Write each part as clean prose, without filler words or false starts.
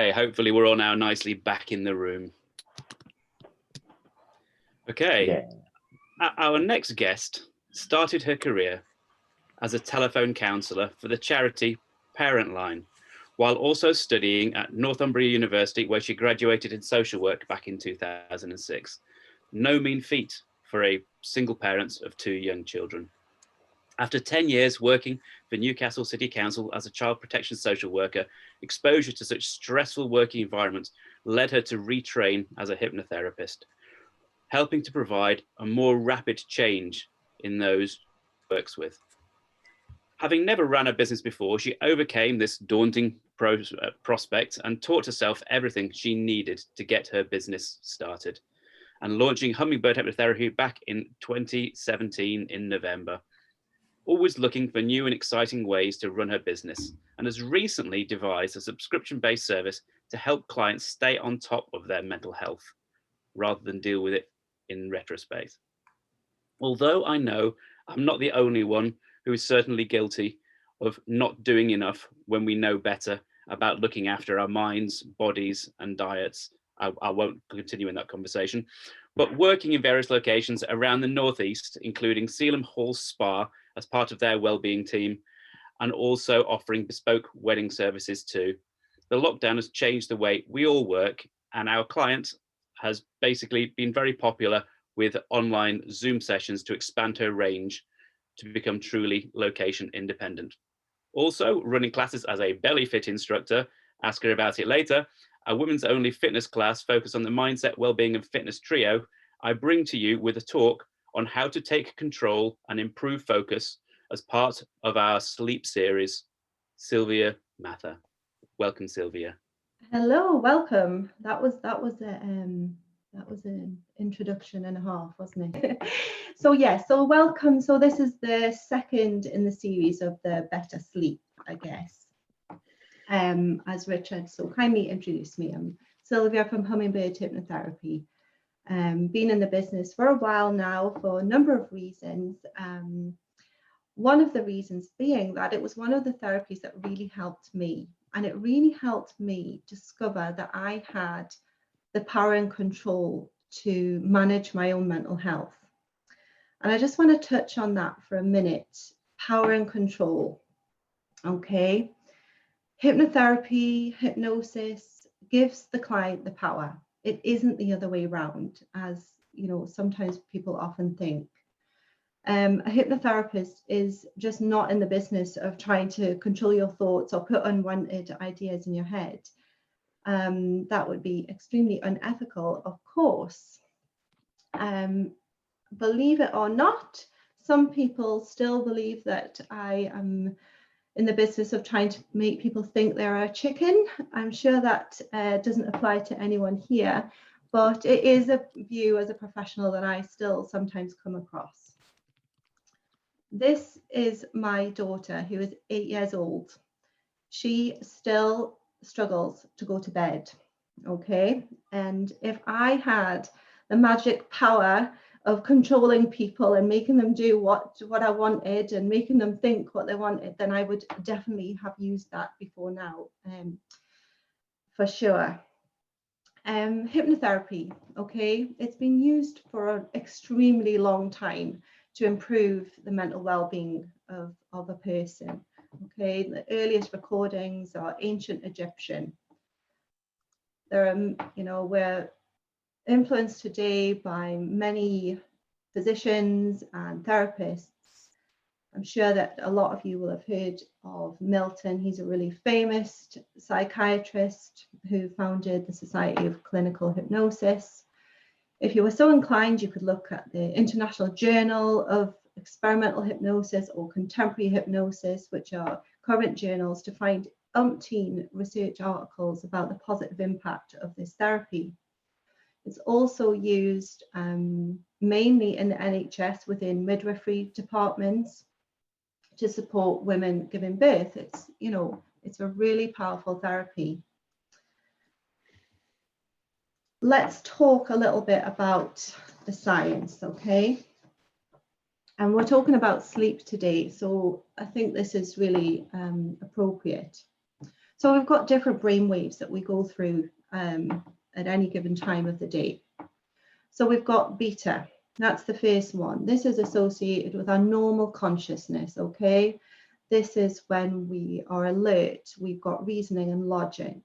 Okay, hopefully we're all now nicely back in the room. Okay, yeah. Our next guest started her career as a telephone counsellor for the charity ParentLine, while also studying at Northumbria University, where she graduated in social work back in 2006. No mean feat for a single parent of 2 young children. After 10 years working for Newcastle City Council as a child protection social worker, exposure to such stressful working environments led her to retrain as a hypnotherapist, helping to provide a more rapid change in those she works with. Having never ran a business before, she overcame this daunting prospect and taught herself everything she needed to get her business started, and launching Hummingbird Hypnotherapy back in 2017 in November. Always looking for new and exciting ways to run her business, and has recently devised a subscription-based service to help clients stay on top of their mental health rather than deal with it in retrospect. Although I know I'm not the only one who is certainly guilty of not doing enough when we know better about looking after our minds, bodies, and diets. I won't continue in that conversation, but working in various locations around the Northeast, including Sealam Hall Spa as part of their wellbeing team, and also offering bespoke wedding services too. The lockdown has changed the way we all work, and our client has basically been very popular with online Zoom sessions to expand her range to become truly location independent. Also running classes as a belly fit instructor, ask her about it later, a women's only fitness class focused on the mindset, wellbeing and fitness trio. I bring to you with a talk on how to take control and improve focus as part of our sleep series, Silvia Mather. Welcome, Silvia. Hello, welcome. That was an introduction and a half, wasn't it? So welcome. So this is the second in the series of the Better Sleep, I guess. As Richard so kindly introduced me, I'm Silvia from Hummingbird Hypnotherapy. Been in the business for a while now for a number of reasons. One of the reasons being that it was one of the therapies that really helped me, and it really helped me discover that I had the power and control to manage my own mental health. And I just want to touch on that for a minute. Power and control. Okay. Hypnotherapy, hypnosis gives the client the power. It isn't the other way around, as you know, sometimes people often think. A hypnotherapist is just not in the business of trying to control your thoughts or put unwanted ideas in your head. That would be extremely unethical, of course. Believe it or not, some people still believe that I am in the business of trying to make people think they're a chicken. I'm sure that doesn't apply to anyone here, but it is a view as a professional that I still sometimes come across. This is my daughter, who is 8 years old. She still struggles to go to bed, okay? And if I had the magic power of controlling people and making them do what I wanted and making them think what they wanted, then I would definitely have used that before now, for sure. Hypnotherapy, okay? It's been used for an extremely long time to improve the mental well-being of a person, okay? The earliest recordings are ancient Egyptian. There are, you know, we're influenced today by many physicians and therapists. I'm sure that a lot of you will have heard of Milton. He's a really famous psychiatrist who founded the Society of Clinical Hypnosis. If you were so inclined, you could look at the International Journal of Experimental Hypnosis or Contemporary Hypnosis, which are current journals, to find umpteen research articles about the positive impact of this therapy. It's also used mainly in the NHS within midwifery departments to support women giving birth. It's, you know, it's a really powerful therapy. Let's talk a little bit about the science, okay? And we're talking about sleep today, so I think this is really appropriate. So So we've got different brain waves that we go through at any given time of the day. So we've got beta, that's the first one. This is associated with our normal consciousness, okay? This is when we are alert, we've got reasoning and logic.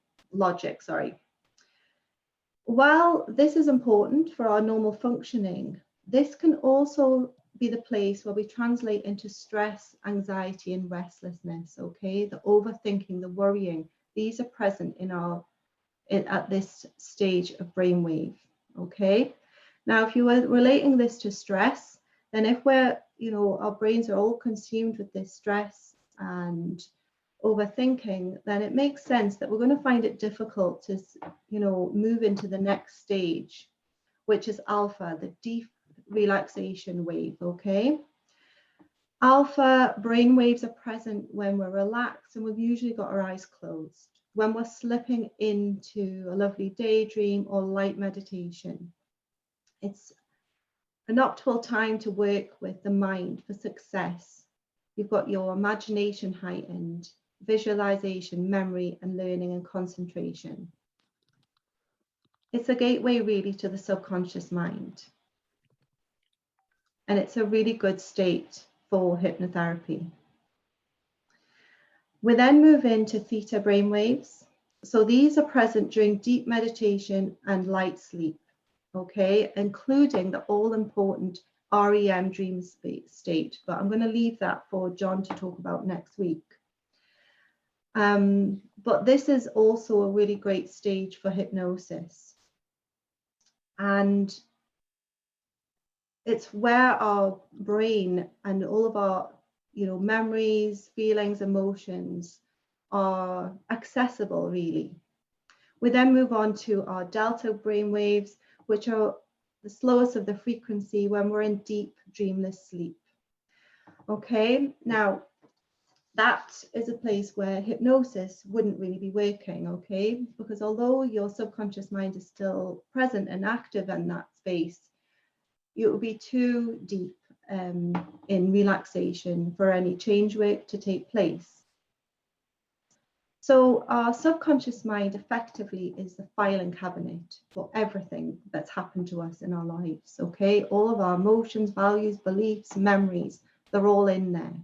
While this is important for our normal functioning, this can also be the place where we translate into stress, anxiety, and restlessness, okay? The overthinking, the worrying, these are present at this stage of brainwave, okay? Now, if you were relating this to stress, then if we're, our brains are all consumed with this stress and overthinking, then it makes sense that we're going to find it difficult to, move into the next stage, which is alpha, the deep relaxation wave, okay? Alpha brain waves are present when we're relaxed and we've usually got our eyes closed, when we're slipping into a lovely daydream or light meditation. It's an optimal time to work with the mind for success. You've got your imagination heightened, visualization, memory, and learning and concentration. It's a gateway really to the subconscious mind. And it's a really good state for hypnotherapy. We then move into theta brainwaves. So these are present during deep meditation and light sleep, okay, including the all-important REM dream state, but I'm going to leave that for John to talk about next week. But this is also a really great stage for hypnosis. And it's where our brain and all of our, memories, feelings, emotions are accessible, really. We then move on to our delta brainwaves, which are the slowest of the frequency when we're in deep dreamless sleep. Okay, now that is a place where hypnosis wouldn't really be working, okay? Because although your subconscious mind is still present and active in that space, it would be too deep in relaxation for any change work to take place. So our subconscious mind effectively is the filing cabinet for everything that's happened to us in our lives, okay? All of our emotions, values, beliefs, memories, they're all in there.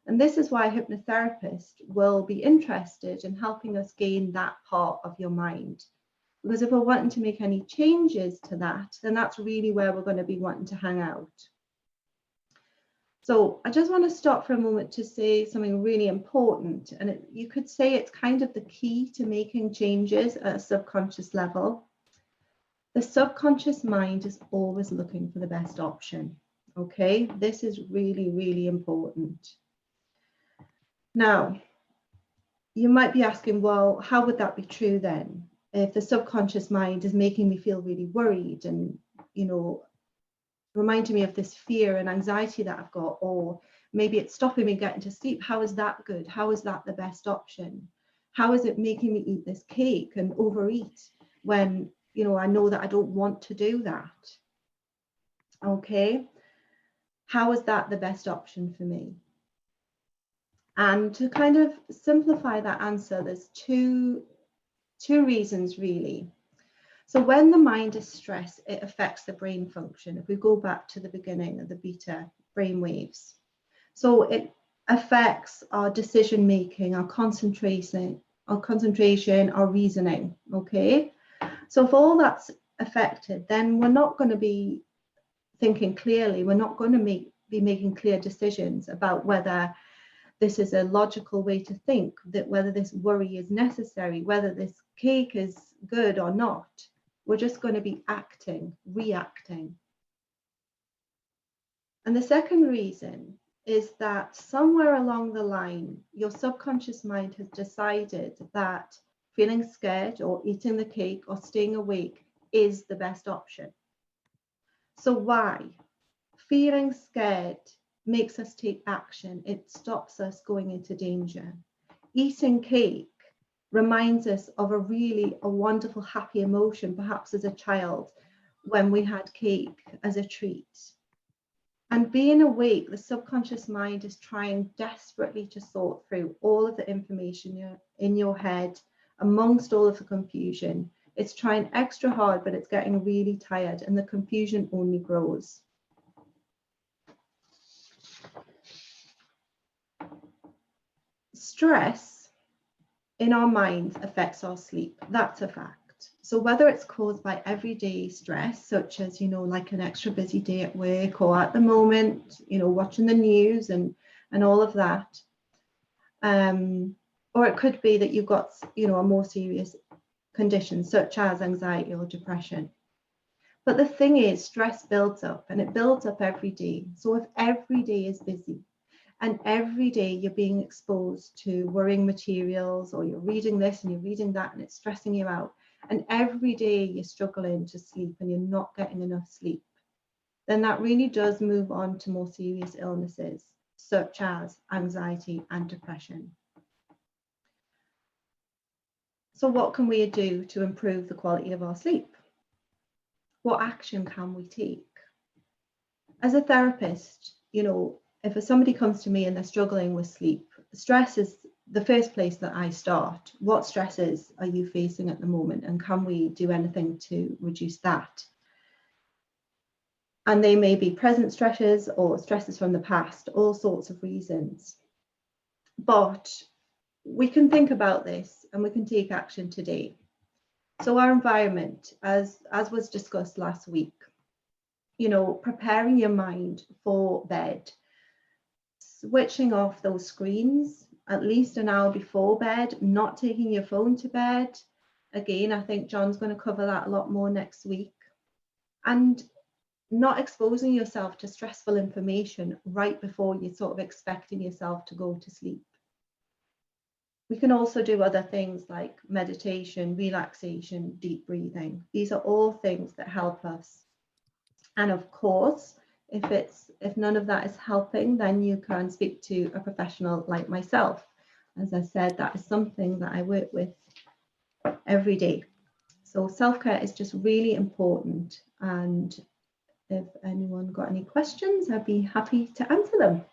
And this is why a hypnotherapist will be interested in helping us gain that part of your mind. Because if we're wanting to make any changes to that, then that's really where we're going to be wanting to hang out. So I just want to stop for a moment to say something really important. And you could say it's kind of the key to making changes at a subconscious level. The subconscious mind is always looking for the best option. Okay, this is really, really important. Now, you might be asking, well, how would that be true then? If the subconscious mind is making me feel really worried and, reminding me of this fear and anxiety that I've got, or maybe it's stopping me getting to sleep, how is that good? How is that the best option? How is it making me eat this cake and overeat when, I know that I don't want to do that? Okay, how is that the best option for me? And to kind of simplify that answer, there's two reasons really. So when the mind is stressed, it affects the brain function. If we go back to the beginning of the beta brain waves, so it affects our decision making, our concentration, our reasoning. Okay, so if all that's affected, then we're not going to be thinking clearly. We're not going to be making clear decisions about whether this is a logical way to think, that whether this worry is necessary, whether this cake is good or not. We're just going to be reacting. And the second reason is that somewhere along the line, your subconscious mind has decided that feeling scared or eating the cake or staying awake is the best option. So why? Feeling scared makes us take action. It stops us going into danger. Eating cake reminds us of a wonderful, happy emotion, perhaps as a child, when we had cake as a treat. And being awake, the subconscious mind is trying desperately to sort through all of the information in your head amongst all of the confusion. It's trying extra hard, but it's getting really tired, and the confusion only grows. Stress in our minds affects our sleep. That's a fact. So whether it's caused by everyday stress, such as, you know, like an extra busy day at work, or at the moment, you know, watching the news and all of that, or it could be that you've got, you know, a more serious condition such as anxiety or depression. But the thing is, stress builds up, and it builds up every day. So if every day is busy, and every day you're being exposed to worrying materials, or you're reading this and you're reading that and it's stressing you out, and every day you're struggling to sleep and you're not getting enough sleep, then that really does move on to more serious illnesses such as anxiety and depression. So what can we do to improve the quality of our sleep? What action can we take? As a therapist, you know, if somebody comes to me and they're struggling with sleep, stress is the first place that I start. What stresses are you facing at the moment, and can we do anything to reduce that? And they may be present stresses or stresses from the past, all sorts of reasons. But we can think about this and we can take action today. So our environment, as was discussed last week, you know, preparing your mind for bed, switching off those screens at least an hour before bed, not taking your phone to bed. Again, I think John's going to cover that a lot more next week. And not exposing yourself to stressful information right before you're sort of expecting yourself to go to sleep. We can also do other things like meditation, relaxation, deep breathing. These are all things that help us. And of course, if none of that is helping, then you can speak to a professional like myself. As I said, that is something that I work with every day. So self-care is just really important. And if anyone got any questions, I'd be happy to answer them.